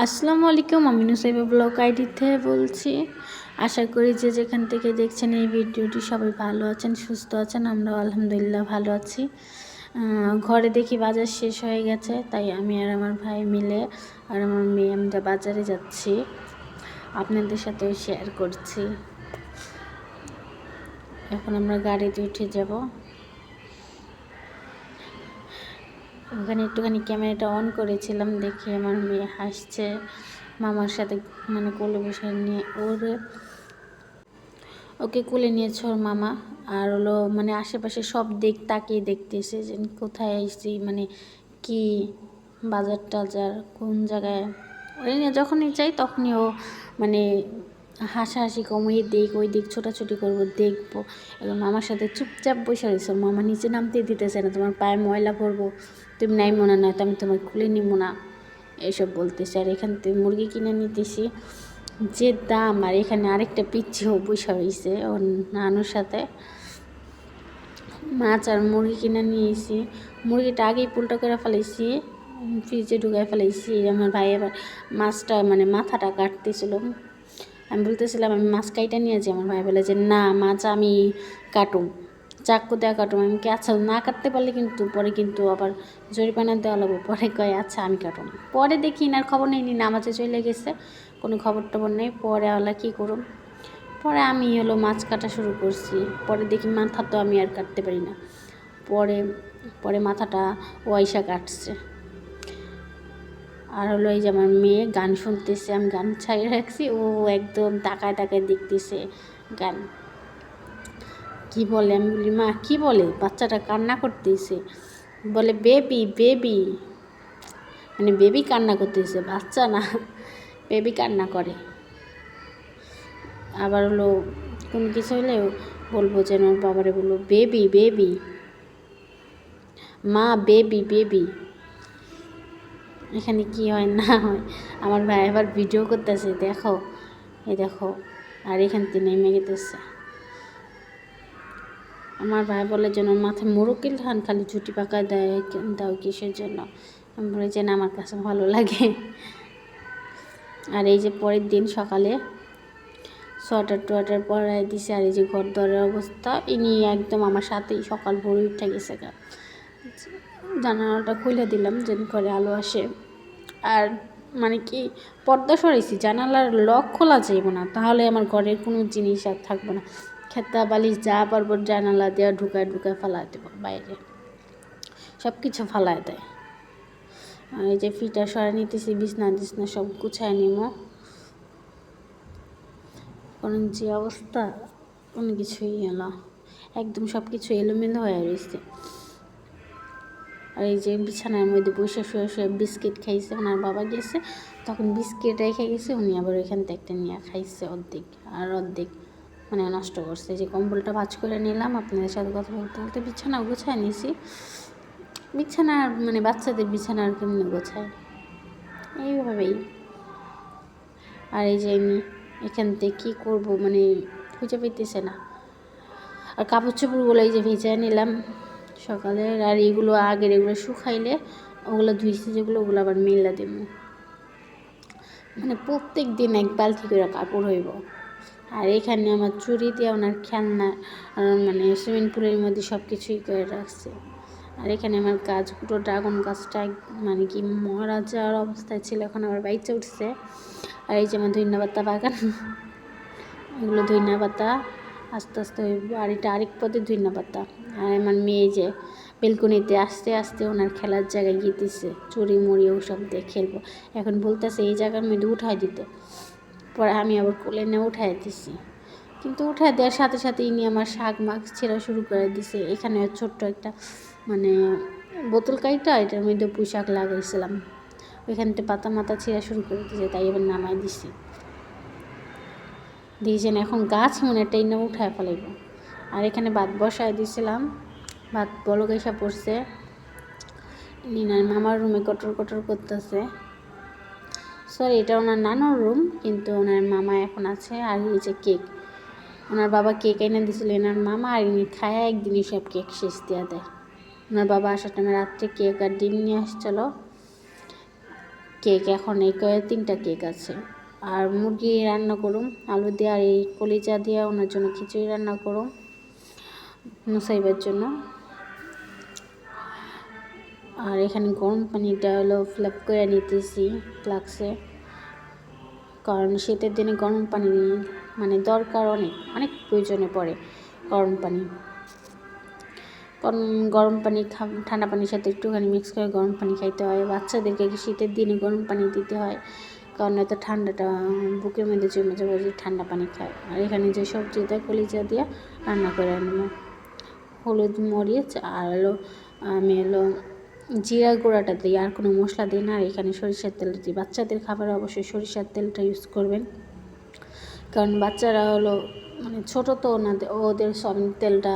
আসসালামু আলাইকুম, আমি নুসাইবা ব্লগ আইডি থেকে বলছি। আশা করি যে যেখান থেকে দেখছেন এই ভিডিওটি সবাই ভালো আছেন, সুস্থ আছেন। আমরাও আলহামদুলিল্লাহ ভালো আছি। ঘরে দেখি বাজার শেষ হয়ে গেছে, তাই আমি আর আমার ভাই মিলে আর আমার মেয়ে আমরা বাজারে যাচ্ছি, আপনাদের সাথেও শেয়ার করছি। এখন আমরা গাড়িতে উঠে যাব। ওখানে একটুখানি ক্যামেরাটা অন করেছিলাম, দেখে আমার মেয়ে হাসছে। মামার সাথে কোলে বসে নিয়ে ওকে কোলে নিয়েছে ওর মামা। আর হলো আশেপাশে সব দিক তাকিয়ে দেখতেছে যে কোথায় আসছি, কি বাজার টাজার কোন জায়গায়। ওই নিয়ে যখনই যাই তখনই ও হাসাহাসি কম, ওই দিক ছোটাছুটি করবো, দেখবো। এবং মামার সাথে চুপচাপ বসে রয়েছে। মামা নিচে নামতে দিতেছে না, তোমার পায়ে ময়লা পড়বো, তুমি নাই মনে নয় তো আমি তোমার খুলে নিব না, এইসব বলতেছে। আর এখান থেকে মুরগি কিনে নিতেছি, যে দাম। আর এখানে আরেকটা পিচ্ছিও বসে হয়েছে ওর নানুর সাথে। মাছ আর মুরগি কিনে নিয়েছি। মুরগিটা আগেই পুলটা করে ফেলেছি, ফ্রিজে ঢুকায় ফেলেছি। আমার ভাই এবার মাছটা মাথাটা কাটতেছিল। আমি বলতেছিলাম আমি মাছ কাইটা নিয়েছি, আমার ভাই বলে যে না, মাছ আমি কাটুম, চাকু দেওয়া কাটুম। আমি কি আচ্ছা, না কাটতে পারলে পরে আবার জরিমানা দেওয়া লাগবে। পরে কয় আচ্ছা আমি কাটুম। পরে দেখি না, খবর নেই, নামাজে চলে গেছে, কোনো খবর টবর নেই। পরে আলা কী করুম, পরে আমি মাছ কাটা শুরু করছি। পরে দেখি মাথা তো আমি আর কাটতে পারি না। পরে মাথাটা ও আইসা কাটছে। আর এই যে আমার মেয়ে গান শুনতেছে, আমি গান ছাড়িয়ে রাখছি, ও একদম তাকায় তাকায় দেখতেছে গান। কি বলে, আমি বলি মা কী বলে, বাচ্চাটা কান্না করতেছে। বলে বেবি বেবি, বেবি কান্না করতেছে, বাচ্চা না, বেবি কান্না করে। আবার কোনো কিছু হলে বলবো যেন ওর বাবারে বলবো বেবি বেবি, মা বেবি বেবি। এখানে কি হয় না হয়। আমার ভাই আবার ভিডিও করতেছে, দেখো এই দেখো। আর এখান থেকে নেমে গেতেছে। আমার ভাই বলে যেন মাথায় মোরকেল ধান খালি ঝুটি পাকায় দাও কিসের জন্য। আমি বলি যে না, আমার কাছে ভালো লাগে। আর এই যে পরের দিন সকালে সোয়েটার টোয়েটার পরাই দিছে। আর এই যে ঘর দরের অবস্থা, ইনি একদম আমার সাথেই সকাল ভোরে উঠে গেছে গা। জানালাটা খুলে দিলাম যেন করে আলো আসে। আর কি পর্দা সরাইছি, জানালার লক খোলা যাইব না, তাহলে আমার ঘরের কোনো জিনিস আর থাকবে না। খেতা বালিশ যা পারবো জানালা দেওয়া ঢুকায় ফালাই দেবো বাইরে, সব কিছু ফালাই দেয়। আর এই যে ফিটা সরাই নিতেছি, বিছনা সব গুছায় নিব। কারণ যে অবস্থা, কোনো কিছুই এলো একদম সব কিছু এলোমেলো হয়ে রয়েছে। আর এই যে বিছানার মধ্যে বসে শুয়ে বিস্কিট খাইছে। ওনার বাবা গেছে, তখন বিস্কিট রেখে গেছে, উনি আবার ওইখান থেকে একটা নিয়ে খাইছে অর্ধেক। আর অর্ধেক নষ্ট করছে। যে কম্বলটা ভাঁজ করে নিলাম, আপনাদের সাথে কথা বলতে বলতে বিছানা গোছায় নিয়েছি। বিছানার বাচ্চাদের বিছানার কেমনি গোছায়, এইভাবেই। আর এই যে আমি এখান থেকে কী করবো খুঁজে পেতেছে না। আর কাপড় চোপড়গুলো এই যে ভেজায় নিলাম সকালের। আর এগুলো আগের, এগুলো শুকাইলে ওগুলো ধুইছি যেগুলো, ওগুলো আবার মেলা দেব। প্রত্যেক দিন এক বালতি করে কাপড় হইব। আর এখানে আমার চুরি দিয়ে ওনার খেলনা সুইমিং পুলের মধ্যে সব কিছুই করে রাখছে। আর এখানে আমার গাছগুলো, ড্রাগন গাছটা কি মরা যাওয়ার অবস্থায় ছিল, এখন আবার বাইচে উঠছে। আর এই যে আমার ধনিয়া পাতা বাগান, এগুলো ধনিয়া পাতা আস্তে আস্তে হইব। আর এটা আরেক পথে ধনিয়া পাতা। আর আমার মেয়ে যে বেলকনিতে আস্তে আস্তে ওনার খেলার জায়গায় গিয়েছে, চুরি মুড়ি ওসব দিয়ে খেলবো। এখন বলতেছে এই জায়গার মধ্যে উঠাই দিতে। পরে আমি আবার কোলে নিয়ে উঠাই দিছি, কিন্তু উঠাই দেওয়ার সাথে সাথে ইনি আমার শাক মাছ ছেঁড়া শুরু করে দিছে। এখানে ছোট্ট একটা বোতল কাইটা এটার মধ্যে পুঁই শাক লাগাইছিলাম, ওইখান থেকে পাতা মাথা ছেঁড়া শুরু করে দিয়েছে, তাই এবার নামাই দিছি। দিয়েছেন এখন গাছ টেনে উঠায় ফেলাইব। আর এখানে ভাত বসায় দিয়েছিলাম, ভাত বলক এসে পড়ছে। নিনার মামার রুমে কটর কটর করতেছে। সরি, এটা ওনার নানুর রুম, কিন্তু ওনার মামা এখন আছে। আর এই যে কেক, ওনার বাবা কেক এনে দিয়েছিল এনার মামা, আর ইনি খায় একদিনই সব কেক শেষ দেওয়া দেয়। ওনার বাবা আসার টাইমে রাত্রে কেক আর ডিম নিয়ে আসছিল। কেক এখন এই 3টা কেক আছে। আর মুরগি রান্না করুম আলু দিয়ে, আর এই কলিজা দিয়ে ওনার জন্য খিচুড়ি রান্না করুম নুসাইবের জন্য। আর এখানে গরম পানিটা হলো ফিল করে নিতেছি ফ্লাক্সে, কারণ শীতের দিনে গরম পানি মানে দরকার, অনেক অনেক প্রয়োজনে পড়ে গরম পানি। কারণ গরম পানি ঠান্ডা পানির সাথে একটুখানি মিক্স করে গরম পানি খাইতে হয়। বাচ্চাদেরকে শীতের দিনে গরম পানি দিতে হয়, কারণ এত ঠান্ডাটা বুকের মধ্যে জমে যাবে যে ঠান্ডা পানি খায়। আর এখানে যে সবজিটা কলিজা দিয়ে রান্না করে নেব, হলুদ মরিচ আর আমি জিরা গুঁড়াটা দিই, আর কোনো মশলা দিই না। আর এখানে সরিষার তেল দিই। বাচ্চাদের খাবারে অবশ্যই সরিষার তেলটা ইউজ করবেন, কারণ বাচ্চারা মানে ছোটো তো ওদের সব তেলটা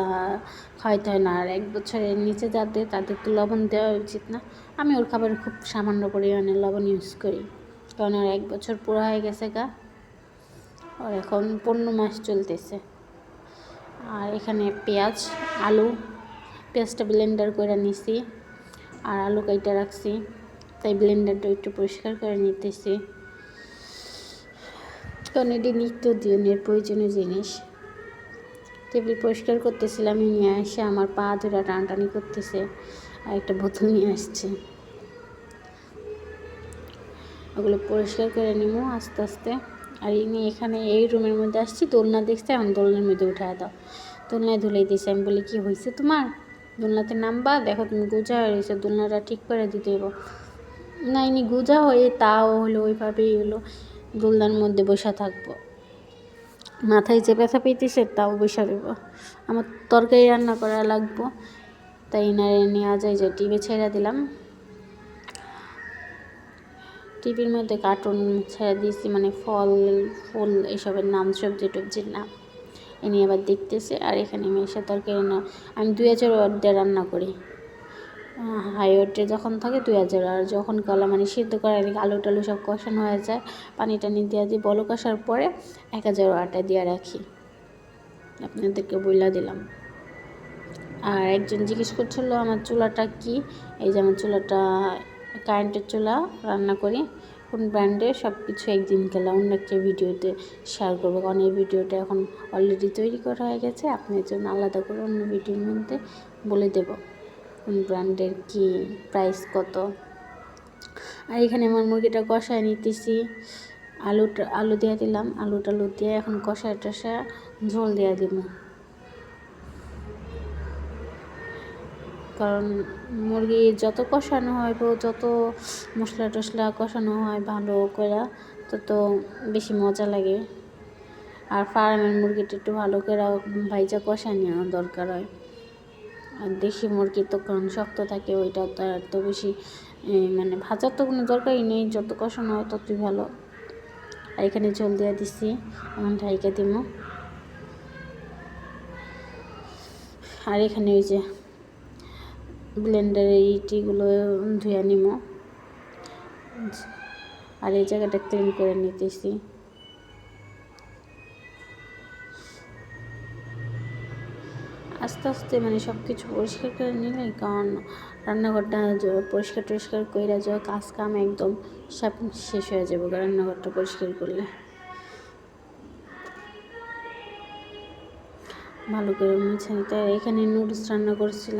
খাওয়াইতে হয় না। আর 1 বছরের নিচে তাদের তো লবণ দেওয়া উচিত না। আমি ওর খাবারে খুব সামান্য পরিমাণে লবণ ইউজ করি, কারণ ওর 1 বছর পুরো হয়ে গেছে ওর এখন 15 মাস চলতেছে। আর এখানে পেঁয়াজ পেঁয়াজটা ব্লেন্ডার করে নিছি, আর আলু কাইটা রাখছি, তাই ব্লেন্ডারটা একটু পরিষ্কার করে নিতেছি, কারণ এটি নিত্যদিনের প্রয়োজনীয় জিনিস। টেবিল পরিষ্কার করতেছিলাম, নিয়ে এসে আমার পা ধরে টানটানি করতেছে, আর একটা বোতল নিয়ে আসছে। ওগুলো পরিষ্কার করে নিব আস্তে আস্তে। আর এখানে এই রুমের মধ্যে আসছি, দোলনা দেখতে, এখন দোলনার মধ্যে উঠায় দাও। দোলনায় ধুলাই দিয়েছে। আমি বলি, কী হয়েছে তোমার? দোলনাতে নামবা, দেখো তুমি গোজা হয়ে রয়েছে, দোলনাটা ঠিক করে দিতে হইব। না, ইনি গোজা হয়ে তাও ওইভাবেই দোলনার মধ্যে বসে থাকবো, মাথায় যে ব্যথা পেতেছে তাও বসে রইব। আমার তরকারি রান্না করা লাগবো, তাই ইনারে নেওয়া যায় যে টিভি ছেড়ে দিলাম। টিভির মধ্যে কার্টুন ছেড়ে দিয়েছি, মানে ফুল এসবের নাম, সবজি টবজির নাম এনে আবার দেখতেছে। আর এখানে মেশা তরকারি আমি 2000 ওয়াট দিয়ে রান্না করি। হাই ওয়াটে যখন থাকে 2000, আর যখন মানে সিদ্ধ করার আলু টালু সব কষানো হয়ে যায়, পানি টানি দিয়ে দিই, বলক আসার পরে 1000 ওয়াটে দিয়ে রাখি। আপনাদেরকে বইলা দিলাম। আর একজন জিজ্ঞেস করছিল আমার চুলাটা কি। এই যে আমার চুলাটা কারেন্টের চুলা, রান্না করি, কোন ব্র্যান্ডের সব কিছু একদিন গেলে অন্য একটা ভিডিওতে শেয়ার করবো, কারণ এই ভিডিওটা এখন অলরেডি তৈরি করা হয়ে গেছে। আপনার জন্য আলাদা করে অন্য ভিডিওর মধ্যে বলে দেব কোন ব্র্যান্ডের কি, প্রাইস কত। আর এখানে আমার মুরগিটা কষায় নিতেছি, আলু দিয়ে দিলাম, আলু টালু দিয়ে এখন কষায় টষায় ঝোল দিয়ে দিব, কারণ মুরগি যত কষানো হয়, যত মশলা টশলা কষানো হয় ভালো করে, তত বেশি মজা লাগে। আর ফার্মের মুরগিটা একটু ভালো করে ভাইজা কষায় নেওয়া দরকার হয়। আর দেশি মুরগি তো কারণ শক্ত থাকে, ওইটা তো এত বেশি মানে ভাজার তো কোনো দরকারই নেই, যত কষানো হয় ততই ভালো। আর এখানে ঝোল দিয়ে দিচ্ছি, এখন ঢাইকা দিব। আর এখানে ওই যে ব্লেন্ডারে ইটিগুলো ধুয়ে নিব, আর এই জায়গাটা ক্লিন করে নিতেছি। আস্তে আস্তে মানে সব কিছু পরিষ্কার করে নিলে, কারণ রান্নাঘরটা পরিষ্কার টরিষ্কার করে যাওয়া কাজ কাম একদম সব শেষ হয়ে যাবে রান্নাঘরটা পরিষ্কার করলে। ভালো করে মুছে নিতে। এখানে নুডলস রান্না করছিলাম।